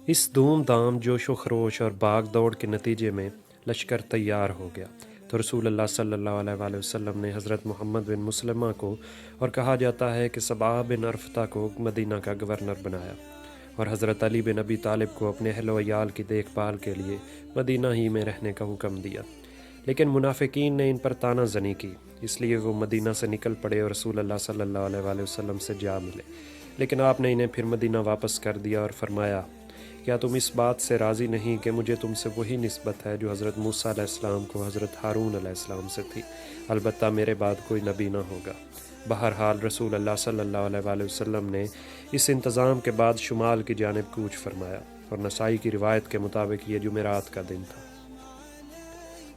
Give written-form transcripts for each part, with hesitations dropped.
اس دھوم دھام جوش و خروش اور بھاگ دوڑ کے نتیجے میں لشکر تیار ہو گیا تو رسول اللہ صلی اللہ علیہ وآلہ وسلم نے حضرت محمد بن مسلمہ کو، اور کہا جاتا ہے کہ صباح بن عرفتہ کو مدینہ کا گورنر بنایا، اور حضرت علی بن ابی طالب کو اپنے اہل و عیال کی دیکھ بھال کے لیے مدینہ ہی میں رہنے کا حکم دیا۔ لیکن منافقین نے ان پر طعنہ زنی کی، اس لیے وہ مدینہ سے نکل پڑے اور رسول اللہ صلی اللہ علیہ وآلہ وسلم سے جا ملے، لیکن آپ نے انہیں پھر مدینہ واپس کر دیا اور فرمایا، کیا تم اس بات سے راضی نہیں کہ مجھے تم سے وہی نسبت ہے جو حضرت موسیٰ علیہ السلام کو حضرت ہارون علیہ السلام سے تھی، البتہ میرے بعد کوئی نبی نہ ہوگا۔ بہرحال رسول اللہ صلی اللہ علیہ وآلہ وسلم نے اس انتظام کے بعد شمال کی جانب کوچ فرمایا، اور نسائی کی روایت کے مطابق یہ جمعرات کا دن تھا۔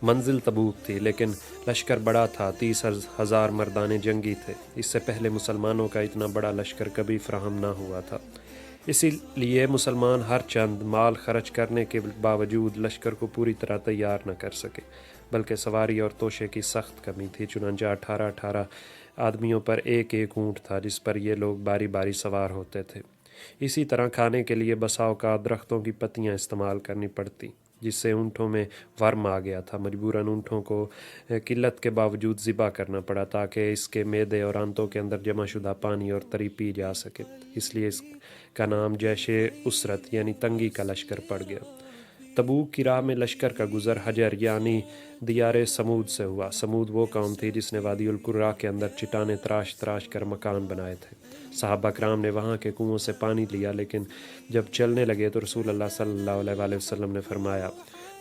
منزل تبوک تھی، لیکن لشکر بڑا تھا، 30,000 مردان جنگی تھے۔ اس سے پہلے مسلمانوں کا اتنا بڑا لشکر کبھی فراہم نہ ہوا تھا، اسی لیے مسلمان ہر چند مال خرچ کرنے کے باوجود لشکر کو پوری طرح تیار نہ کر سکے، بلکہ سواری اور توشے کی سخت کمی تھی، چنانچہ 18 آدمیوں پر ایک ایک اونٹ تھا جس پر یہ لوگ باری باری سوار ہوتے تھے۔ اسی طرح کھانے کے لیے بسا اوقات درختوں کی پتیاں استعمال کرنی پڑتی، جس سے اونٹوں میں ورم آ گیا تھا۔ مجبوراً اونٹوں کو قلت کے باوجود ذبح کرنا پڑا تاکہ اس کے معدے اور آنتوں کے اندر جمع شدہ پانی اور تری پی جا سکے، اس لیے اس کا نام جیش اسرت یعنی تنگی کا لشکر پڑ گیا۔ تبوک کی راہ میں لشکر کا گزر حجر یعنی دیار سمود سے ہوا۔ سمود وہ قوم تھی جس نے وادی القرا کے اندر چٹانیں تراش تراش کر مکان بنائے تھے۔ صحابہ کرام نے وہاں کے کنووں سے پانی لیا، لیکن جب چلنے لگے تو رسول اللہ صلی اللہ علیہ وآلہ وسلم نے فرمایا،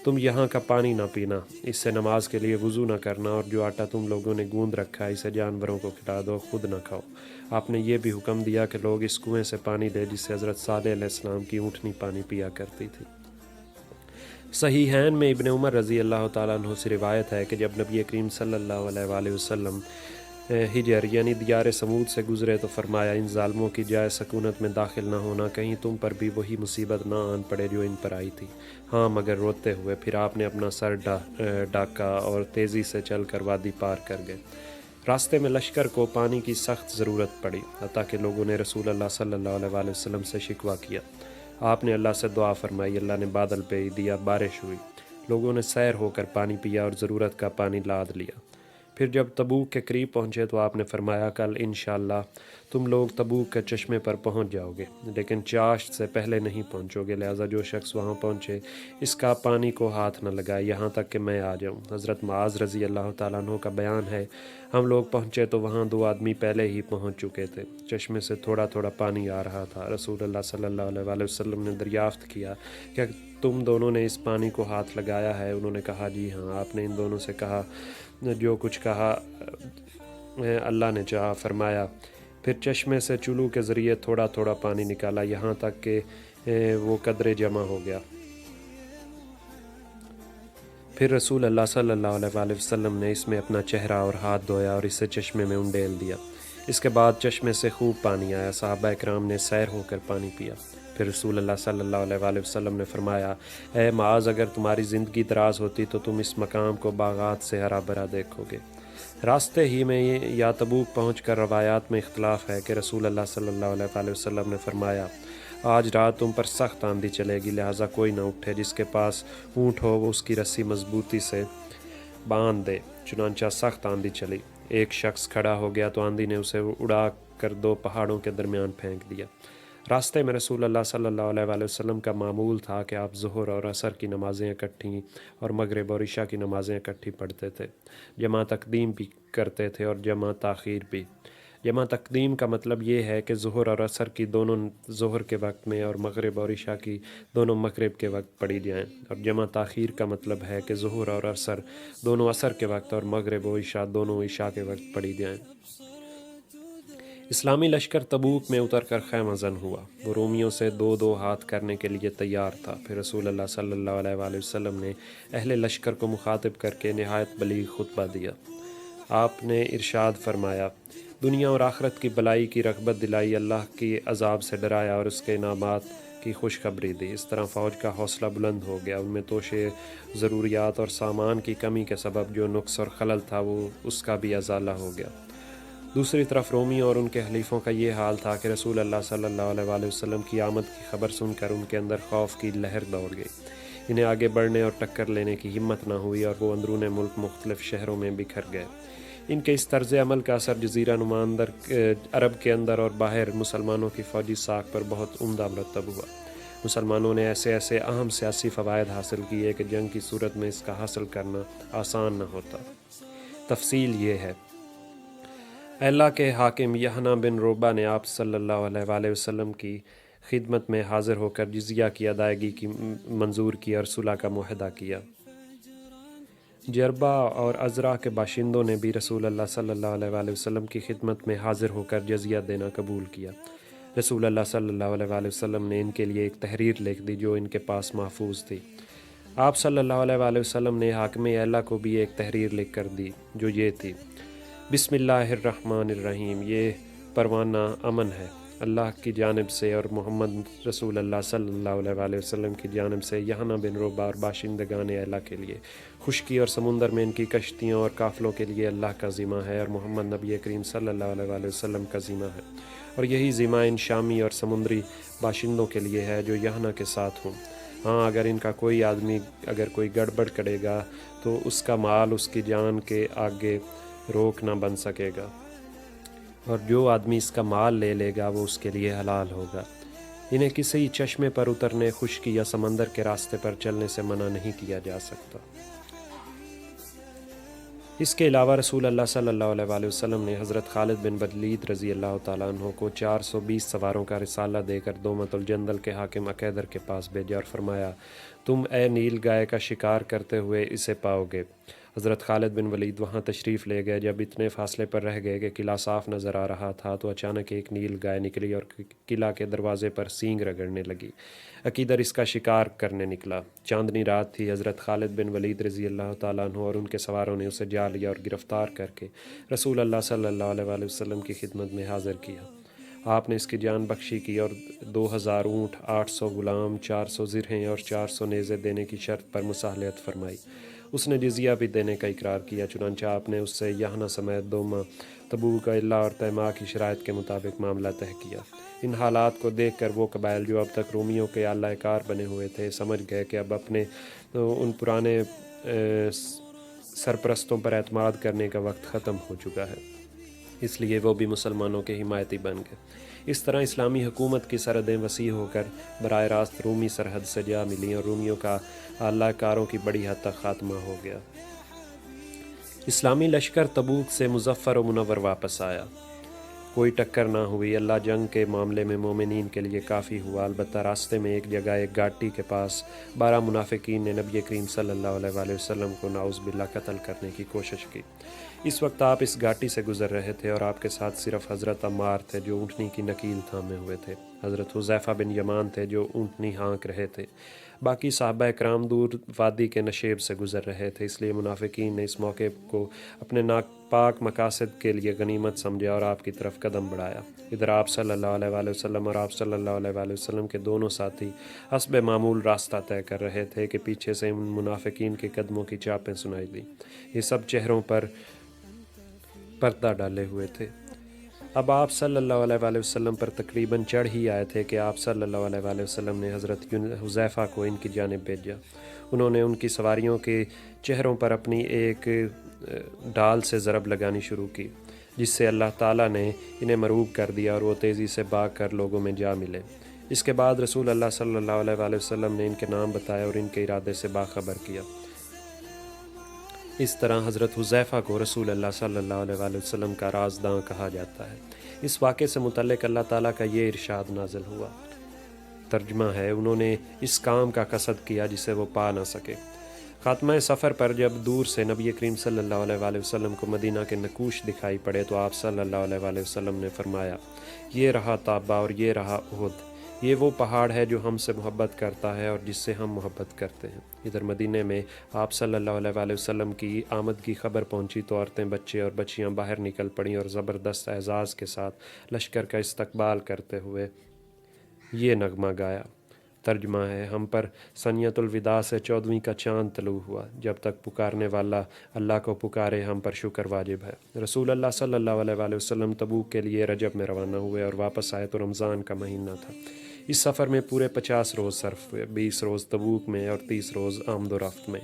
تم یہاں کا پانی نہ پینا، اس سے نماز کے لیے وضو نہ کرنا، اور جو آٹا تم لوگوں نے گوندھ رکھا ہے اسے جانوروں کو کھلا دو، خود نہ کھاؤ۔ آپ نے یہ بھی حکم دیا کہ لوگ اس کنویں سے پانی لے جس سے حضرت صالح علیہ السلام کی اونٹنی پانی پیا کرتی تھی۔ صحیحین میں ابن عمر رضی اللہ تعالیٰ عنہ سے روایت ہے کہ جب نبی کریم صلی اللہ علیہ وآلہ وسلم حجر یعنی دیار سمود سے گزرے تو فرمایا، ان ظالموں کی جائے سکونت میں داخل نہ ہونا، کہیں تم پر بھی وہی مصیبت نہ آن پڑے جو ان پر آئی تھی، ہاں مگر روتے ہوئے۔ پھر آپ نے اپنا سر ڈاکا اور تیزی سے چل کر وادی پار کر گئے۔ راستے میں لشکر کو پانی کی سخت ضرورت پڑی، حتیٰ کہ لوگوں نے رسول اللہ صلی اللہ علیہ وآلہ وسلم سے شکوہ کیا۔ آپ نے اللہ سے دعا فرمائی، اللہ نے بادل بھیج دیا، بارش ہوئی، لوگوں نے سیر ہو کر پانی پیا اور ضرورت کا پانی لاد لیا۔ پھر جب تبوک کے قریب پہنچے تو آپ نے فرمایا، کل انشاءاللہ تم لوگ تبوک کے چشمے پر پہنچ جاؤ گے، لیکن چاشت سے پہلے نہیں پہنچو گے، لہٰذا جو شخص وہاں پہنچے اس کا پانی کو ہاتھ نہ لگائے یہاں تک کہ میں آ جاؤں۔ حضرت معاذ رضی اللہ تعالیٰ عنہ کا بیان ہے، ہم لوگ پہنچے تو وہاں 2 آدمی پہلے ہی پہنچ چکے تھے، چشمے سے تھوڑا تھوڑا پانی آ رہا تھا۔ رسول اللہ صلی اللہ علیہ وآلہ وسلم نے دریافت کیا کہ تم دونوں نے اس پانی کو ہاتھ لگایا ہے؟ انہوں نے کہا جی ہاں۔ آپ نے ان دونوں سے کہا جو کچھ کہا اللہ نے چاہا، فرمایا پھر چشمے سے چلو کے ذریعے تھوڑا تھوڑا پانی نکالا یہاں تک کہ وہ قدرے جمع ہو گیا۔ پھر رسول اللہ صلی اللہ علیہ وآلہ وسلم نے اس میں اپنا چہرہ اور ہاتھ دھویا اور اسے چشمے میں انڈیل دیا۔ اس کے بعد چشمے سے خوب پانی آیا، صحابہ اکرام نے سیر ہو کر پانی پیا۔ پھر رسول اللہ صلی اللہ علیہ وآلہ وسلم نے فرمایا، اے معاذ، اگر تمہاری زندگی دراز ہوتی تو تم اس مقام کو باغات سے ہرا بھرا دیکھو گے۔ راستے ہی میں یا تبوک پہنچ کر روایات میں اختلاف ہے کہ رسول اللہ صلی اللہ علیہ وآلہ وسلم نے فرمایا، آج رات تم پر سخت آندھی چلے گی، لہٰذا کوئی نہ اٹھے، جس کے پاس اونٹ ہو وہ اس کی رسی مضبوطی سے باندھ دے۔ چنانچہ سخت آندھی چلی، ایک شخص کھڑا ہو گیا تو آندھی نے اسے اڑا کر 2 پہاڑوں کے درمیان پھینک دیا۔ راستے میں رسول اللہ صلی اللہ علیہ وآلہ وسلم کا معمول تھا کہ آپ ظہر اور عصر کی نمازیں اکٹھی اور مغرب اور عشاء کی نمازیں اکٹھی پڑھتے تھے، جمع تقدیم بھی کرتے تھے اور جمع تاخیر بھی۔ جمع تقدیم کا مطلب یہ ہے کہ ظہر اور عصر کی دونوں ظہر کے وقت میں اور مغرب اور عشاء کی دونوں مغرب کے وقت پڑھی جائیں، اور جمع تاخیر کا مطلب ہے کہ ظہر اور عصر دونوں عصر کے وقت اور مغرب و عشاء دونوں عشاء کے وقت پڑھی جائیں۔ اسلامی لشکر تبوک میں اتر کر خیمہ زن ہوا، وہ رومیوں سے 2 ہاتھ کرنے کے لیے تیار تھا۔ پھر رسول اللہ صلی اللہ علیہ وآلہ وسلم نے اہل لشکر کو مخاطب کر کے نہایت بلیغ خطبہ دیا۔ آپ نے ارشاد فرمایا، دنیا اور آخرت کی بلائی کی رغبت دلائی، اللہ کی عذاب سے ڈرایا اور اس کے انعامات کی خوشخبری دی۔ اس طرح فوج کا حوصلہ بلند ہو گیا۔ ان میں توشے، ضروریات اور سامان کی کمی کے سبب جو نقص اور خلل تھا وہ اس کا بھی ازالہ ہو گیا۔ دوسری طرف رومی اور ان کے حلیفوں کا یہ حال تھا کہ رسول اللہ صلی اللہ علیہ وآلہ وسلم کی آمد کی خبر سن کر ان کے اندر خوف کی لہر دوڑ گئی۔ انہیں آگے بڑھنے اور ٹکر لینے کی ہمت نہ ہوئی اور وہ اندرون ملک مختلف شہروں میں بکھر گئے۔ ان کے اس طرز عمل کا اثر جزیرہ نما عرب کے اندر اور باہر مسلمانوں کی فوجی ساکھ پر بہت عمدہ مرتب ہوا۔ مسلمانوں نے ایسے اہم سیاسی فوائد حاصل کیے کہ جنگ کی صورت میں اس کا حاصل کرنا آسان نہ ہوتا۔ تفصیل یہ ہے: اللہ کے حاکم یحنہ بن روبہ نے آپ صلی اللہ علیہ وآلہ وسلم کی خدمت میں حاضر ہو کر جزیہ کی ادائیگی کی منظور کی اور صلح کا معاہدہ کیا۔ جربہ اور عذرا کے باشندوں نے بھی رسول اللہ صلی اللہ علیہ وآلہ وسلم کی خدمت میں حاضر ہو کر جزیہ دینا قبول کیا۔ رسول اللہ صلی اللہ علیہ وآلہ وسلم نے ان کے لیے ایک تحریر لکھ دی جو ان کے پاس محفوظ تھی۔ آپ صلی اللہ علیہ وآلہ وسلم نے حاکم اعلیٰ کو بھی ایک تحریر لکھ کر دی جو یہ تھی: بسم اللہ الرحمن الرحیم، یہ پروانہ امن ہے اللہ کی جانب سے اور محمد رسول اللہ صلی اللہ علیہ وآلہ وسلم کی جانب سے یحنہ بن روبہ اور باشندگان اعلیٰ کے لیے۔ خشکی اور سمندر میں ان کی کشتیوں اور قافلوں کے لیے اللہ کا ذمہ ہے اور محمد نبی کریم صلی اللہ علیہ وآلہ وسلم کا ذمہ ہے، اور یہی ذمہ ان شامی اور سمندری باشندوں کے لیے ہے جو یحنہ کے ساتھ ہوں۔ ہاں، اگر ان کا کوئی آدمی اگر کوئی گڑبڑ کرے گا تو اس کا مال اس کی جان کے آگے روک نہ بن سکے گا، اور جو آدمی اس کا مال لے لے گا وہ اس کے لیے حلال ہوگا۔ انہیں کسی چشمے پر اترنے، خشکی یا سمندر کے راستے پر چلنے سے منع نہیں کیا جا سکتا۔ اس کے علاوہ رسول اللہ صلی اللہ علیہ وآلہ وسلم نے حضرت خالد بن ولید رضی اللہ تعالیٰ عنہ کو 420 سواروں کا رسالہ دے کر دومت الجندل کے حاکم عقیدر کے پاس بھیجا اور فرمایا: تم اے نیل گائے کا شکار کرتے ہوئے اسے پاؤ گے۔ حضرت خالد بن ولید وہاں تشریف لے گئے۔ جب اتنے فاصلے پر رہ گئے کہ قلعہ صاف نظر آ رہا تھا تو اچانک ایک نیل گائے نکلی اور قلعہ کے دروازے پر سینگ رگڑنے لگی۔ عقیدر اس کا شکار کرنے نکلا۔ چاندنی رات تھی۔ حضرت خالد بن ولید رضی اللہ تعالیٰ عنہ اور ان کے سواروں نے اسے جا لیا اور گرفتار کر کے رسول اللہ صلی اللہ علیہ وآلہ وسلم کی خدمت میں حاضر کیا۔ آپ نے اس کی جان بخشی کی اور 2000 اونٹ، 800 غلام، 400 زرہیں اور 400 نیزے دینے کی شرط پر مصالحت فرمائی۔ اس نے جزیہ بھی دینے کا اقرار کیا، چنانچہ آپ نے اس سے یحنہ سمیت دوما، تبوک، علا اور تیماء کی شرائط کے مطابق معاملہ طے کیا۔ ان حالات کو دیکھ کر وہ قبائل جو اب تک رومیوں کے اعلیٰ کار بنے ہوئے تھے سمجھ گئے کہ اب اپنے ان پرانے سرپرستوں پر اعتماد کرنے کا وقت ختم ہو چکا ہے، اس لیے وہ بھی مسلمانوں کے حمایتی بن گئے۔ اس طرح اسلامی حکومت کی سرحدیں وسیع ہو کر براہ راست رومی سرحد سے جا ملیں اور رومیوں کا اعلیٰ کاروں کی بڑی حد تک خاتمہ ہو گیا۔ اسلامی لشکر تبوک سے مظفر و منور واپس آیا۔ کوئی ٹکر نہ ہوئی۔ اللہ جنگ کے معاملے میں مومنین کے لیے کافی ہوا، البتہ راستے میں ایک جگہ ایک گھاٹی کے پاس 12 منافقین نے نبی کریم صلی اللہ علیہ وآلہ وسلم کو نعوذ باللہ قتل کرنے کی کوشش کی۔ اس وقت آپ اس گھاٹی سے گزر رہے تھے اور آپ کے ساتھ صرف حضرت عمار تھے جو اونٹنی کی نکیل تھامے ہوئے تھے، حضرت حذیفہ بن یمان تھے جو اونٹنی ہانک رہے تھے، باقی صحابہ کرام دور وادی کے نشیب سے گزر رہے تھے۔ اس لیے منافقین نے اس موقع کو اپنے ناپاک مقاصد کے لیے غنیمت سمجھا اور آپ کی طرف قدم بڑھایا۔ ادھر آپ صلی اللہ علیہ وآلہ وسلم اور آپ صلی اللہ علیہ وآلہ وسلم کے دونوں ساتھی حسب معمول راستہ طے کر رہے تھے کہ پیچھے سے ان منافقین کے قدموں کی چاپیں سنائی دیں۔ یہ سب چہروں پر پردہ ڈالے ہوئے تھے۔ اب آپ صلی اللہ علیہ وآلہ وسلم پر تقریباً چڑھ ہی آئے تھے کہ آپ صلی اللہ علیہ وآلہ وسلم نے حضرت حذیفہ کو ان کی جانب بھیجا۔ انہوں نے ان کی سواریوں کے چہروں پر اپنی ایک ڈال سے ضرب لگانی شروع کی، جس سے اللہ تعالیٰ نے انہیں مرعوب کر دیا اور وہ تیزی سے بھاگ کر لوگوں میں جا ملے۔ اس کے بعد رسول اللہ صلی اللہ علیہ وآلہ وسلم نے ان کے نام بتائے اور ان کے ارادے سے باخبر کیا۔ اس طرح حضرت حذیفہ کو رسول اللہ صلی اللہ علیہ وآلہ وسلم کا رازداں کہا جاتا ہے۔ اس واقعے سے متعلق اللہ تعالیٰ کا یہ ارشاد نازل ہوا۔ ترجمہ ہے: انہوں نے اس کام کا قصد کیا جسے وہ پا نہ سکے۔ خاتمہ سفر پر جب دور سے نبی کریم صلی اللہ علیہ وآلہ وسلم کو مدینہ کے نقوش دکھائی پڑے تو آپ صلی اللہ علیہ وآلہ وسلم نے فرمایا: یہ رہا طابہ اور یہ رہا احد، یہ وہ پہاڑ ہے جو ہم سے محبت کرتا ہے اور جس سے ہم محبت کرتے ہیں۔ ادھر مدینہ میں آپ صلی اللہ علیہ وآلہ وسلم کی آمد کی خبر پہنچی تو عورتیں، بچے اور بچیاں باہر نکل پڑیں اور زبردست اعزاز کے ساتھ لشکر کا استقبال کرتے ہوئے یہ نغمہ گایا: ترجمہ ہے، ہم پر سنیت الوداع سے 14ویں کا چاند طلوع ہوا، جب تک پکارنے والا اللہ کو پکارے ہم پر شکر واجب ہے۔ رسول اللہ صلی اللہ علیہ وآلہ وسلم تبوک کے لیے رجب میں روانہ ہوئے اور واپس آئے تو رمضان کا مہینہ تھا۔ اس سفر میں پورے 50 روز صرف ہوئے، 20 روز تبوک میں اور 30 روز آمد و رفت میں۔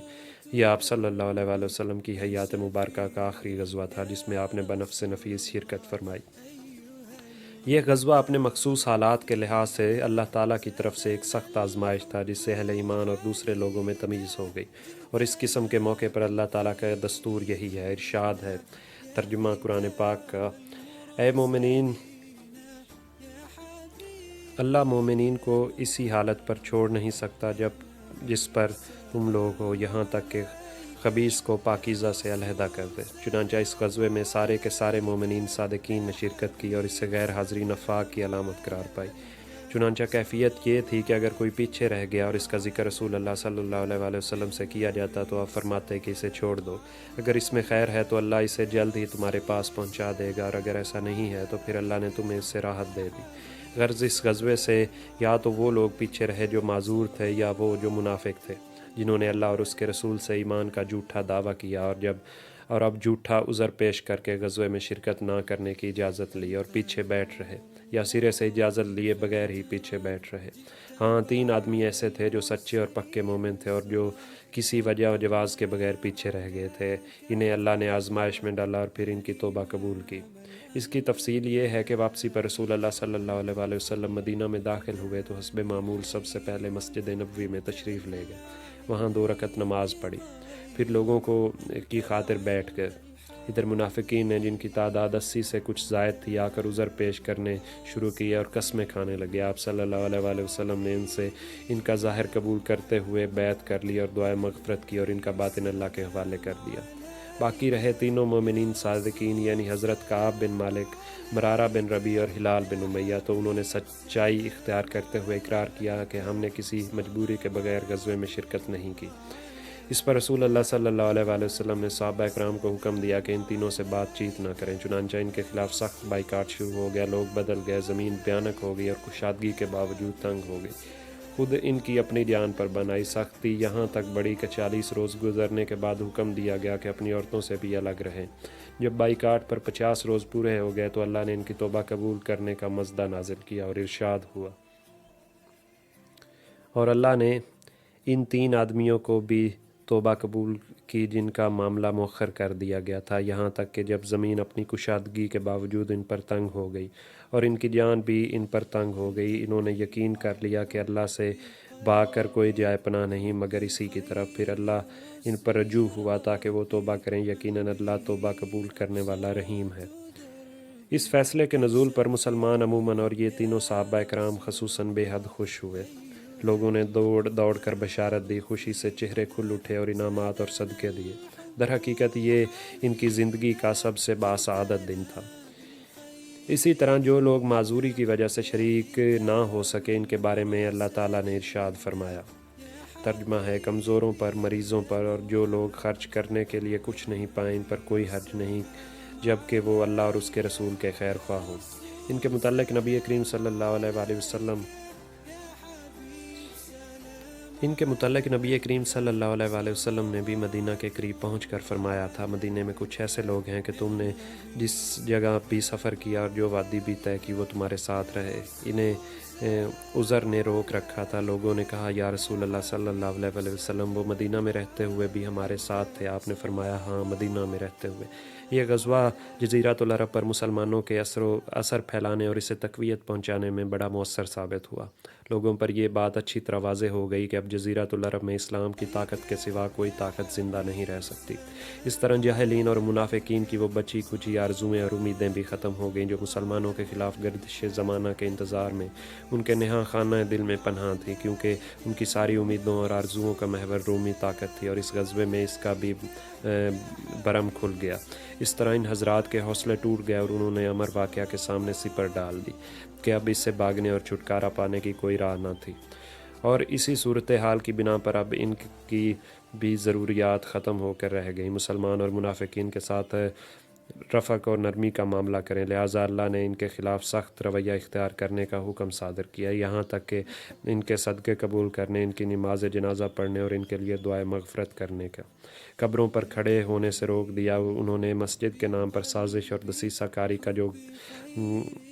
یہ آپ صلی اللہ علیہ وآلہ وسلم کی حیات مبارکہ کا آخری غزوہ تھا جس میں آپ نے بنفس نفیس شرکت فرمائی۔ یہ غزوہ اپنے مخصوص حالات کے لحاظ سے اللہ تعالیٰ کی طرف سے ایک سخت آزمائش تھا جس سے اہل ایمان اور دوسرے لوگوں میں تمیز ہو گئی، اور اس قسم کے موقع پر اللہ تعالیٰ کا دستور یہی ہے۔ ارشاد ہے، ترجمہ قرآن پاک کا، اے مومنین، اللہ مومنین کو اسی حالت پر چھوڑ نہیں سکتا جس پر تم لوگ ہو، یہاں تک کہ خبیث کو پاکیزہ سے علیحدہ کر دے۔ چنانچہ اس غزوے میں سارے کے سارے مومنین صادقین نے شرکت کی اور اس سے غیر حاضری نفاق کی علامت قرار پائی۔ چنانچہ کیفیت یہ تھی کہ اگر کوئی پیچھے رہ گیا اور اس کا ذکر رسول اللہ صلی اللہ علیہ وآلہ وسلم سے کیا جاتا تو آپ فرماتے کہ اسے چھوڑ دو، اگر اس میں خیر ہے تو اللہ اسے جلد ہی تمہارے پاس پہنچا دے گا، اور اگر ایسا نہیں ہے تو پھر اللہ نے تمہیں اس سے راحت دے دی۔ غرض اس غزوے سے یا تو وہ لوگ پیچھے رہے جو معذور تھے، یا وہ جو منافق تھے جنہوں نے اللہ اور اس کے رسول سے ایمان کا جھوٹا دعویٰ کیا اور اب جھوٹا عذر پیش کر کے غزوے میں شرکت نہ کرنے کی اجازت لی اور پیچھے بیٹھ رہے، یا سرے سے اجازت لیے بغیر ہی پیچھے بیٹھ رہے۔ ہاں، 3 آدمی ایسے تھے جو سچے اور پکے مومن تھے اور جو کسی وجہ و جواز کے بغیر پیچھے رہ گئے تھے۔ انہیں اللہ نے آزمائش میں ڈالا اور پھر ان کی توبہ قبول کی۔ اس کی تفصیل یہ ہے کہ واپسی پر رسول اللہ صلی اللہ علیہ وآلہ وسلم مدینہ میں داخل ہوئے تو حسب معمول سب سے پہلے مسجد نبوی میں تشریف لے گئے، وہاں 2 رکعت نماز پڑھی، پھر لوگوں کی خاطر بیٹھ گئے۔ ادھر منافقین نے، جن کی تعداد 80 سے کچھ زائد تھی، آ کر عذر پیش کرنے شروع کیے اور قسمیں کھانے لگے۔ آپ صلی اللہ علیہ وآلہ وسلم نے ان سے ان کا ظاہر قبول کرتے ہوئے بیعت کر لی اور دعائے مغفرت کی اور ان کا باطن اللہ کے حوالے کر دیا۔ باقی رہے تینوں مومنین صادقین یعنی حضرت کعب بن مالک، مرارہ بن ربیع اور ہلال بن امیہ، تو انہوں نے سچائی اختیار کرتے ہوئے اقرار کیا کہ ہم نے کسی مجبوری کے بغیر غزوے میں شرکت نہیں کی۔ اس پر رسول اللہ صلی اللہ علیہ وآلہ وسلم نے صحابہ اکرام کو حکم دیا کہ ان تینوں سے بات چیت نہ کریں، چنانچہ ان کے خلاف سخت بائیکاٹ شروع ہو گیا، لوگ بدل گئے، زمین بھیانک ہو گئی اور کشادگی کے باوجود تنگ ہو گئی۔ خود ان کی اپنی جان پر بنائی سختی یہاں تک بڑھی کہ 40 روز گزرنے کے بعد حکم دیا گیا کہ اپنی عورتوں سے بھی الگ رہیں۔ جب بائیکاٹ پر 50 روز پورے ہو گئے تو اللہ نے ان کی توبہ قبول کرنے کا مژدہ نازل کیا اور ارشاد ہوا، اور اللہ نے ان 3 آدمیوں کو بھی توبہ قبول کی جن کا معاملہ مؤخر کر دیا گیا تھا، یہاں تک کہ جب زمین اپنی کشادگی کے باوجود ان پر تنگ ہو گئی اور ان کی جان بھی ان پر تنگ ہو گئی، انہوں نے یقین کر لیا کہ اللہ سے بھاگ کر کوئی جائے پناہ نہیں مگر اسی کی طرف۔ پھر اللہ ان پر رجوع ہوا تاکہ وہ توبہ کریں، یقیناً اللہ توبہ قبول کرنے والا رحیم ہے۔ اس فیصلے کے نزول پر مسلمان عموماً اور یہ تینوں صحابہ اکرام خصوصاً بے حد خوش ہوئے۔ لوگوں نے دوڑ کر بشارت دی، خوشی سے چہرے کھل اٹھے اور انعامات اور صدقے دیے۔ در حقیقت یہ ان کی زندگی کا سب سے باسعادت دن تھا۔ اسی طرح جو لوگ معذوری کی وجہ سے شریک نہ ہو سکے، ان کے بارے میں اللہ تعالیٰ نے ارشاد فرمایا، ترجمہ ہے، کمزوروں پر، مریضوں پر اور جو لوگ خرچ کرنے کے لیے کچھ نہیں پائیں، ان پر کوئی حرج نہیں جبکہ وہ اللہ اور اس کے رسول کے خیر خواہ ہوں۔ ان کے متعلق نبی کریم صلی اللہ علیہ وآلہ وسلم نے بھی مدینہ کے قریب پہنچ کر فرمایا تھا، مدینہ میں کچھ ایسے لوگ ہیں کہ تم نے جس جگہ بھی سفر کیا اور جو وادی بھی طے کی وہ تمہارے ساتھ رہے، انہیں عذر نے روک رکھا تھا۔ لوگوں نے کہا، یا رسول اللہ صلی اللہ علیہ وآلہ وسلم، وہ مدینہ میں رہتے ہوئے بھی ہمارے ساتھ تھے؟ آپ نے فرمایا، ہاں، مدینہ میں رہتے ہوئے۔ یہ غزوہ جزیرۃ العرب پر مسلمانوں کے اثر پھیلانے اور اسے تقویت پہنچانے میں بڑا مؤثر ثابت ہوا۔ لوگوں پر یہ بات اچھی طرح واضح ہو گئی کہ اب جزیرۃ العرب میں اسلام کی طاقت کے سوا کوئی طاقت زندہ نہیں رہ سکتی۔ اس طرح جاہلین اور منافقین کی وہ بچی کچی آرزوئیں اور امیدیں بھی ختم ہو گئیں جو مسلمانوں کے خلاف گردش زمانہ کے انتظار میں ان کے نہاں خانہ دل میں پنہاں تھی، کیونکہ ان کی ساری امیدوں اور آرزوؤں کا محور رومی طاقت تھی، اور اس غزوے میں اس کا بھی برم کھل گیا۔ اس طرح ان حضرات کے حوصلے ٹوٹ گئے اور انہوں نے امر واقعہ کے سامنے سپر ڈال دی کہ اب اس سے بھاگنے اور چھٹکارا پانے کی کوئی راہ نہ تھی، اور اسی صورتحال کی بنا پر اب ان کی بھی ضروریات ختم ہو کر رہ گئی۔ مسلمان اور منافقین کے ساتھ رفق اور نرمی کا معاملہ کریں، لہٰذا اللہ نے ان کے خلاف سخت رویہ اختیار کرنے کا حکم صادر کیا، یہاں تک کہ ان کے صدقے قبول کرنے، ان کی نماز جنازہ پڑھنے اور ان کے لیے دعائے مغفرت کرنے کا قبروں پر کھڑے ہونے سے روک دیا۔ انہوں نے مسجد کے نام پر سازش اور دسیسہ کاری کا جو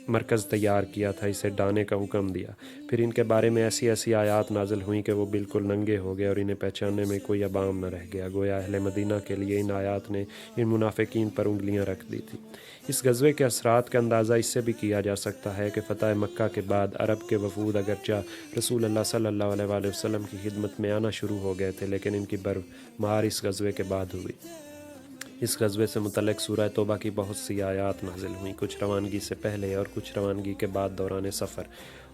مرکز تیار کیا تھا اسے ڈھانے کا حکم دیا۔ پھر ان کے بارے میں ایسی ایسی آیات نازل ہوئیں کہ وہ بالکل ننگے ہو گئے اور انہیں پہچاننے میں کوئی ابام نہ رہ گیا، گویا اہل مدینہ کے لیے ان آیات نے ان منافقین پر انگلیاں رکھ دی تھیں۔ اس غزوے کے اثرات کا اندازہ اس سے بھی کیا جا سکتا ہے کہ فتح مکہ کے بعد عرب کے وفود اگرچہ رسول اللہ صلی اللہ علیہ وآلہ وسلم کی خدمت میں آنا شروع ہو گئے تھے، لیکن ان کی برمار اس غزوے کے بعد ہوئی۔ اس غزوے سے متعلق سورہ توبہ کی بہت سی آیات نازل ہوئیں، کچھ روانگی سے پہلے اور کچھ روانگی کے بعد دوران سفر،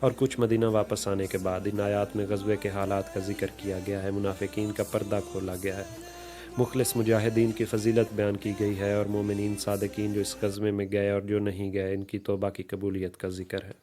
اور کچھ مدینہ واپس آنے کے بعد۔ ان آیات میں غزوے کے حالات کا ذکر کیا گیا ہے، منافقین کا پردہ کھولا گیا ہے، مخلص مجاہدین کی فضیلت بیان کی گئی ہے، اور مومنین صادقین جو اس غزوے میں گئے اور جو نہیں گئے ان کی توبہ کی قبولیت کا ذکر ہے۔